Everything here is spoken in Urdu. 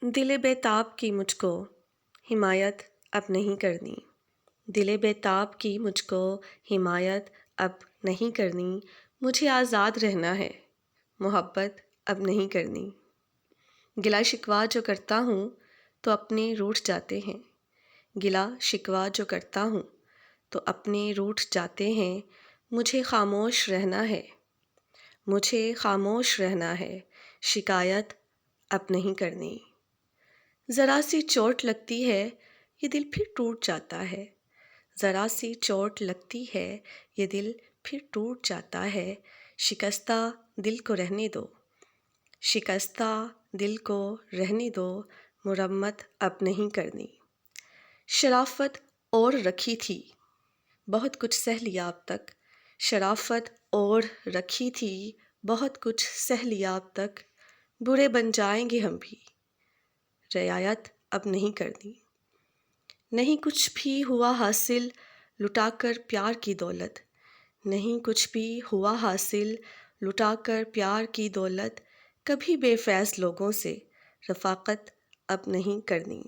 دل بیتاب کی مجھ کو حمایت اب نہیں کرنی، دل بیتاب کی مجھ کو حمایت اب نہیں کرنی، مجھے آزاد رہنا ہے، محبت اب نہیں کرنی۔ گلا شکوہ جو کرتا ہوں تو اپنے روٹھ جاتے ہیں، گلا شکوہ جو کرتا ہوں تو اپنے روٹھ جاتے ہیں، مجھے خاموش رہنا ہے، مجھے خاموش رہنا ہے، شکایت اب نہیں کرنی۔ ذرا سی چوٹ لگتی ہے یہ دل پھر ٹوٹ جاتا ہے، ذرا سی چوٹ لگتی ہے یہ دل پھر ٹوٹ جاتا ہے، شکستہ دل کو رہنے دو، شکستہ دل کو رہنے دو، مرمت اب نہیں کرنی۔ شرافت اور رکھی تھی بہت کچھ سہ لیا اب تک، شرافت اور رکھی تھی بہت کچھ سہ لیا اب تک، برے بن جائیں گے ہم بھی، رعایت اب نہیں کرنی۔ نہیں کچھ بھی ہوا حاصل لٹا کر پیار کی دولت، نہیں کچھ بھی ہوا حاصل لٹا کر پیار کی دولت، کبھی بے فیض لوگوں سے رفاقت اب نہیں کرنی۔